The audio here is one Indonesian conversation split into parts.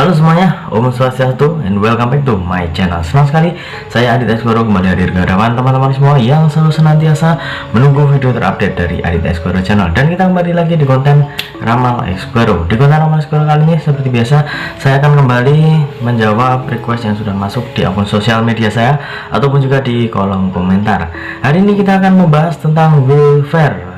Halo semuanya, Om Swastiastu and welcome back to my channel. Senang sekali saya Adit Esgoro kembali hadir ke hadapan teman-teman semua yang selalu senantiasa menunggu video terupdate dari Adit Esgoro channel. Dan kita kembali lagi di konten Ramal Esgoro. Di konten Ramal Esgoro kali ini seperti biasa saya akan kembali menjawab request yang sudah masuk di akun sosial media saya ataupun juga di kolom komentar. Hari ini kita akan membahas tentang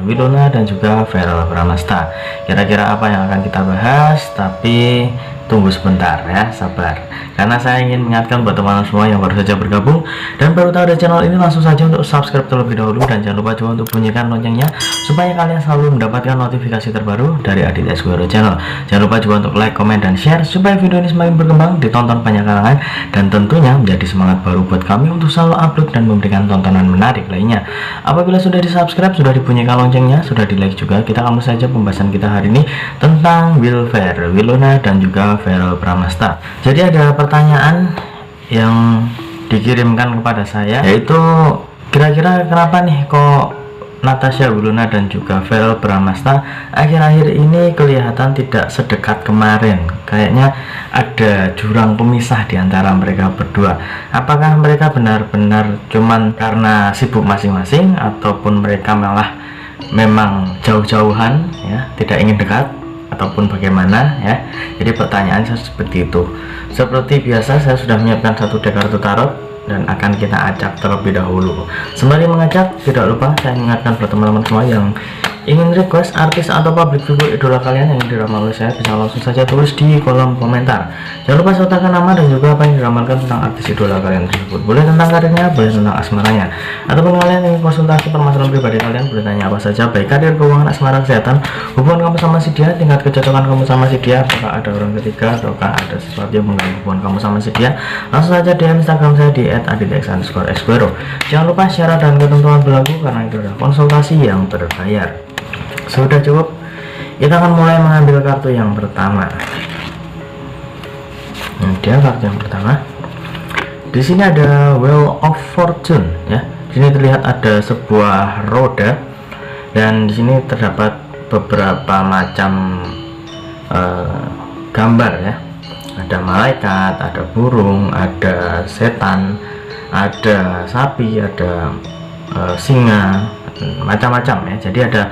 Wilona dan juga Verrell Bramasta. Kira-kira apa yang akan kita bahas? Tapi tunggu sebentar ya, sabar, karena saya ingin mengingatkan buat teman-teman semua yang baru saja bergabung dan baru tahu ada channel ini, langsung saja untuk subscribe terlebih dahulu dan jangan lupa juga untuk bunyikan loncengnya supaya kalian selalu mendapatkan notifikasi terbaru dari Adit Esgoro channel. Jangan lupa juga untuk like, comment, dan share supaya video ini semakin berkembang, ditonton banyak kalangan, dan tentunya menjadi semangat baru buat kami untuk selalu upload dan memberikan tontonan menarik lainnya. Apabila sudah di subscribe, sudah dibunyikan loncengnya, sudah di like juga, kita langsung saja pembahasan kita hari ini tentang Wilona dan juga Verrell Bramasta. Jadi ada pertanyaan yang dikirimkan kepada saya, yaitu kira-kira kenapa nih kok Natasha Wilona dan juga Verrell Bramasta akhir-akhir ini kelihatan tidak sedekat kemarin. Kayaknya ada jurang pemisah di antara mereka berdua. Apakah mereka benar-benar cuman karena sibuk masing-masing ataupun mereka malah memang jauh-jauhan ya, tidak ingin dekat, ataupun bagaimana ya. Jadi pertanyaan saya seperti itu. Seperti biasa saya sudah menyiapkan satu deck kartu tarot dan akan kita acak terlebih dahulu. Sembari mengacak, tidak lupa saya mengingatkan buat teman-teman semua yang ingin request artis atau public figure idola kalian yang diramal oleh saya, bisa langsung saja tulis di kolom komentar. Jangan lupa sertakan nama dan juga apa yang diramalkan tentang artis idola kalian tersebut. Boleh tentang karirnya, boleh tentang asmaranya, ataupun kalian ingin konsultasi permasalahan pribadi kalian, boleh tanya apa saja, baik karir, keuangan, asmara, kesehatan, hubungan kamu sama si dia, tingkat kecocokan kamu sama si dia, apakah ada orang ketiga ataukah ada sesuatu yang mengganggu hubungan kamu sama si dia, langsung saja DM Instagram saya di @aditex_esgoro. Jangan lupa syarat dan ketentuan berlaku karena itu adalah konsultasi yang berbayar. Sudah cukup, kita akan mulai mengambil kartu yang pertama. Ini dia kartu yang pertama. Di sini ada Wheel of Fortune ya. Di sini terlihat ada sebuah roda dan di sini terdapat beberapa macam gambar ya. Ada malaikat, ada burung, ada setan, ada sapi, ada singa, macam-macam ya. Jadi ada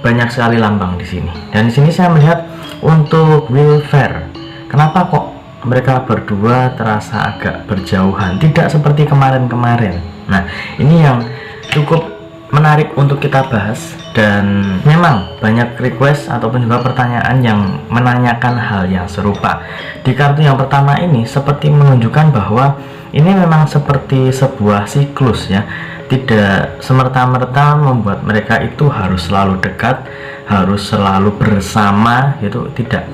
banyak sekali lambang di sini. Dan di sini saya melihat untuk Wilfer, kenapa kok mereka berdua terasa agak berjauhan, tidak seperti kemarin-kemarin. Nah, ini yang cukup menarik untuk kita bahas, dan memang banyak request ataupun juga pertanyaan yang menanyakan hal yang serupa. Di kartu yang pertama ini seperti menunjukkan bahwa ini memang seperti sebuah siklus ya, tidak semerta-merta membuat mereka itu harus selalu dekat, harus selalu bersama gitu, tidak.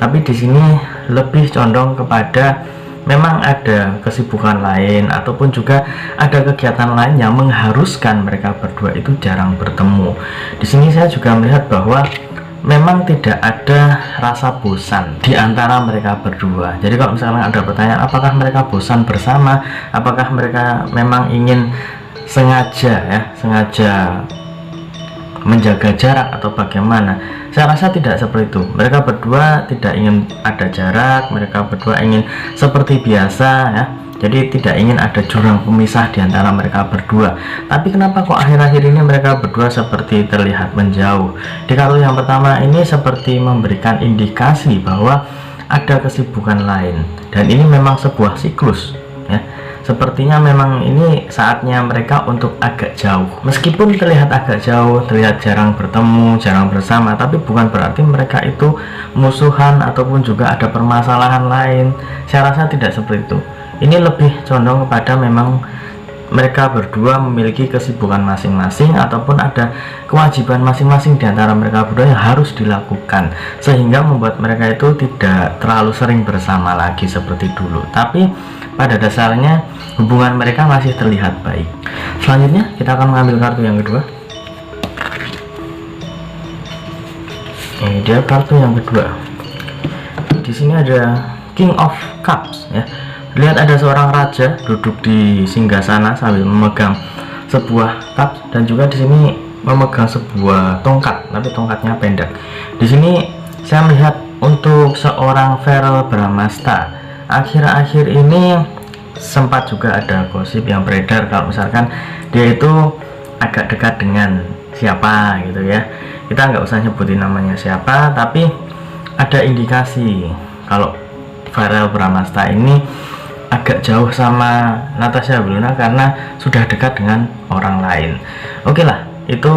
Tapi di sini lebih condong kepada memang ada kesibukan lain ataupun juga ada kegiatan lain yang mengharuskan mereka berdua itu jarang bertemu. Di sini saya juga melihat bahwa memang tidak ada rasa bosan di antara mereka berdua. Jadi kalau misalnya ada pertanyaan apakah mereka bosan bersama, apakah mereka memang ingin sengaja menjaga jarak atau bagaimana, saya rasa tidak seperti itu. Mereka berdua tidak ingin ada jarak, mereka berdua ingin seperti biasa ya. Jadi tidak ingin ada jurang pemisah di antara mereka berdua. Tapi kenapa kok akhir-akhir ini mereka berdua seperti terlihat menjauh? Di kartu yang pertama ini seperti memberikan indikasi bahwa ada kesibukan lain, dan ini memang sebuah siklus ya. Sepertinya memang ini saatnya mereka untuk agak jauh. Meskipun terlihat agak jauh, terlihat jarang bertemu, jarang bersama, tapi bukan berarti mereka itu musuhan ataupun juga ada permasalahan lain. Saya rasa tidak seperti itu. Ini lebih condong kepada memang mereka berdua memiliki kesibukan masing-masing ataupun ada kewajiban masing-masing di antara mereka berdua yang harus dilakukan, sehingga membuat mereka itu tidak terlalu sering bersama lagi seperti dulu. Tapi pada dasarnya hubungan mereka masih terlihat baik. Selanjutnya kita akan mengambil kartu yang kedua. Ini dia kartu yang kedua. Di sini ada King of Cups ya. Lihat ada seorang raja duduk di singgasana sambil memegang sebuah cup dan juga di sini memegang sebuah tongkat, tapi tongkatnya pendek. Di sini saya melihat untuk seorang Verrell Bramasta, akhir-akhir ini sempat juga ada gosip yang beredar kalau misalkan dia itu agak dekat dengan siapa gitu ya. Kita nggak usah nyebutin namanya siapa, tapi ada indikasi kalau Verrell Bramasta ini agak jauh sama Natasha Wilona karena sudah dekat dengan orang lain. Oke lah, itu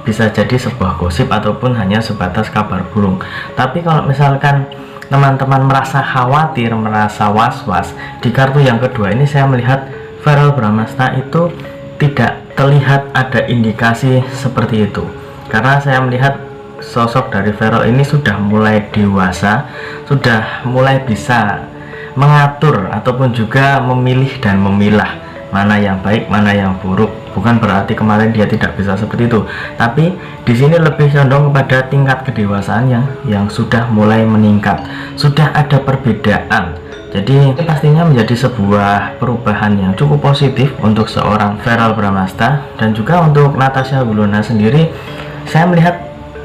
bisa jadi sebuah gosip ataupun hanya sebatas kabar burung. Tapi kalau misalkan teman-teman merasa khawatir, merasa was-was, di kartu yang kedua ini saya melihat Verrell Bramasta itu tidak terlihat ada indikasi seperti itu. Karena saya melihat sosok dari Verrell ini sudah mulai dewasa, sudah mulai bisa mengatur ataupun juga memilih dan memilah mana yang baik, mana yang buruk. Bukan berarti kemarin dia tidak bisa seperti itu, tapi di sini lebih condong kepada tingkat kedewasaan yang sudah mulai meningkat, sudah ada perbedaan. Jadi ini pastinya menjadi sebuah perubahan yang cukup positif untuk seorang Verrell Bramasta. Dan juga untuk Natasha Wilona sendiri, saya melihat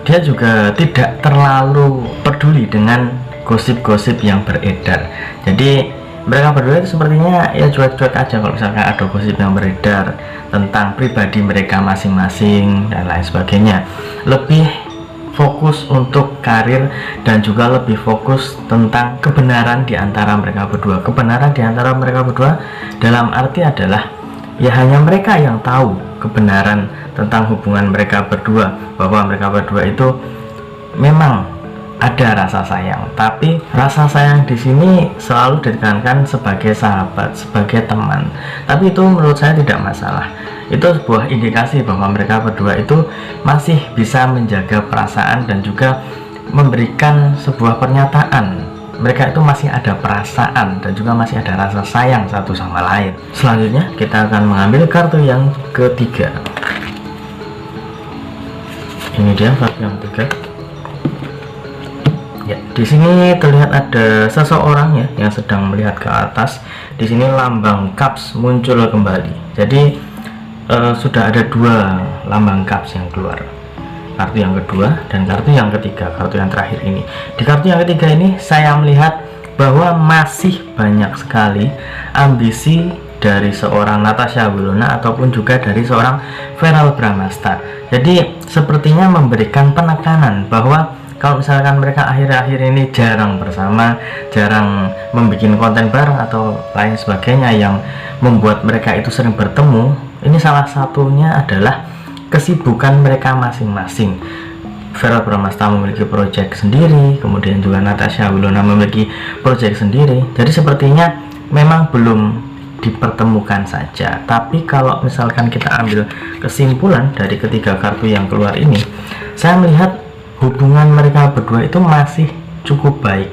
dia juga tidak terlalu peduli dengan gosip-gosip yang beredar. Jadi mereka berdua itu sepertinya ya cuek-cuek aja kalau misalkan ada gosip yang beredar tentang pribadi mereka masing-masing dan lain sebagainya. Lebih fokus untuk karir dan juga lebih fokus tentang kebenaran di antara mereka berdua. Kebenaran di antara mereka berdua dalam arti adalah ya hanya mereka yang tahu kebenaran tentang hubungan mereka berdua, bahwa mereka berdua itu memang ada rasa sayang, tapi rasa sayang di sini selalu ditekankan sebagai sahabat, sebagai teman. Tapi itu menurut saya tidak masalah. Itu sebuah indikasi bahwa mereka berdua itu masih bisa menjaga perasaan dan juga memberikan sebuah pernyataan. Mereka itu masih ada perasaan dan juga masih ada rasa sayang satu sama lain. Selanjutnya kita akan mengambil kartu yang ketiga. Ini dia kartu yang ketiga. Ya, di sini terlihat ada seseorang ya yang sedang melihat ke atas. Di sini lambang Cups muncul kembali. Jadi sudah ada dua lambang Cups yang keluar. Kartu yang kedua dan kartu yang ketiga, kartu yang terakhir ini. Di kartu yang ketiga ini saya melihat bahwa masih banyak sekali ambisi dari seorang Natasha Wilona ataupun juga dari seorang Verrell Bramasta. Jadi sepertinya memberikan penekanan bahwa kalau misalkan mereka akhir-akhir ini jarang bersama, jarang membuat konten bareng atau lain sebagainya yang membuat mereka itu sering bertemu, ini salah satunya adalah kesibukan mereka masing-masing. Verrell Bramasta memiliki proyek sendiri, kemudian juga Natasha Wilona memiliki proyek sendiri. Jadi sepertinya memang belum dipertemukan saja. Tapi kalau misalkan kita ambil kesimpulan dari ketiga kartu yang keluar ini, saya melihat hubungan mereka berdua itu masih cukup baik.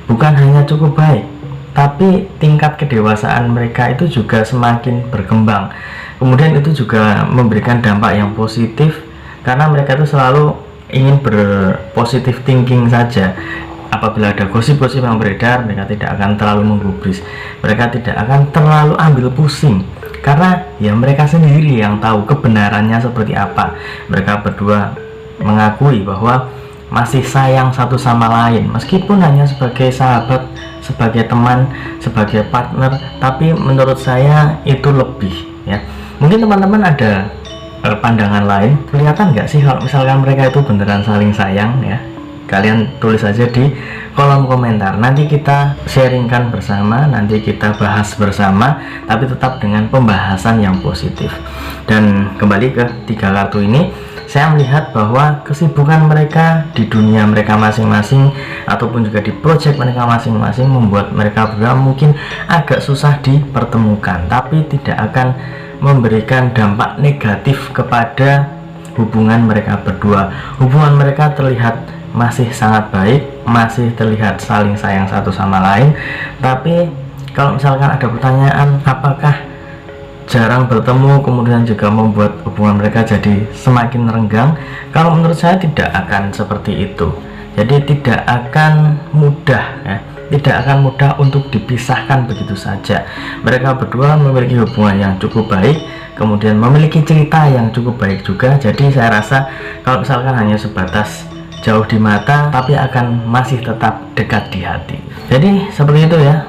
Bukan hanya cukup baik, tapi tingkat kedewasaan mereka itu juga semakin berkembang. Kemudian itu juga memberikan dampak yang positif karena mereka itu selalu ingin berpositif thinking saja. Apabila ada gosip-gosip yang beredar, mereka tidak akan terlalu menggubris, mereka tidak akan terlalu ambil pusing karena ya mereka sendiri yang tahu kebenarannya seperti apa. Mereka berdua mengakui bahwa masih sayang satu sama lain, meskipun hanya sebagai sahabat, sebagai teman, sebagai partner. Tapi menurut saya itu lebih ya. Mungkin teman-teman ada pandangan lain. Kelihatan nggak sih kalau misalkan mereka itu beneran saling sayang ya? Kalian tulis aja di kolom komentar. Nanti kita sharingkan bersama, nanti kita bahas bersama, tapi tetap dengan pembahasan yang positif. Dan kembali ke tiga kartu ini, saya melihat bahwa kesibukan mereka di dunia mereka masing-masing ataupun juga di project mereka masing-masing membuat mereka berdua mungkin agak susah dipertemukan, tapi tidak akan memberikan dampak negatif kepada hubungan mereka berdua. Hubungan mereka terlihat masih sangat baik, masih terlihat saling sayang satu sama lain. Tapi kalau misalkan ada pertanyaan apakah jarang bertemu kemudian juga membuat hubungan mereka jadi semakin renggang, kalau menurut saya tidak akan seperti itu. Jadi tidak akan mudah ya, tidak akan mudah untuk dipisahkan begitu saja. Mereka berdua memiliki hubungan yang cukup baik, kemudian memiliki cerita yang cukup baik juga. Jadi saya rasa kalau misalkan hanya sebatas jauh di mata tapi akan masih tetap dekat di hati. Jadi seperti itu ya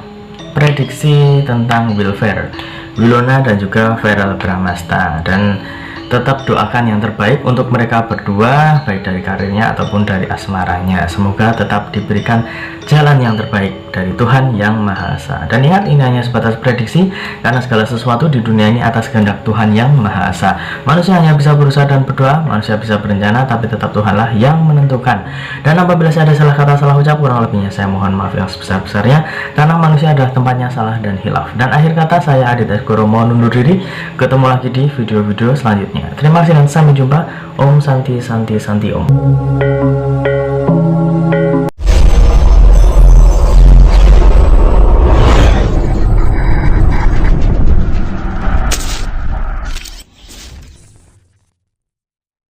prediksi tentang Wilfer, Wilona dan juga Verrell Bramasta. Dan tetap doakan yang terbaik untuk mereka berdua, baik dari karirnya ataupun dari asmaranya. Semoga tetap diberikan jalan yang terbaik dari Tuhan Yang Maha Esa. Dan ingat, ini hanya sebatas prediksi, karena segala sesuatu di dunia ini atas kehendak Tuhan Yang Maha Esa. Manusia hanya bisa berusaha dan berdoa, manusia bisa berencana, tapi tetap Tuhanlah yang menentukan. Dan apabila saya ada salah kata, salah ucap, kurang lebihnya saya mohon maaf yang sebesar-besarnya, karena manusia adalah tempatnya salah dan hilaf. Dan akhir kata, saya Adit Asgoro mohon undur diri. Ketemu lagi di video-video selanjutnya. Terima kasih dan sampai jumpa. Om Santi Santi Santi Om.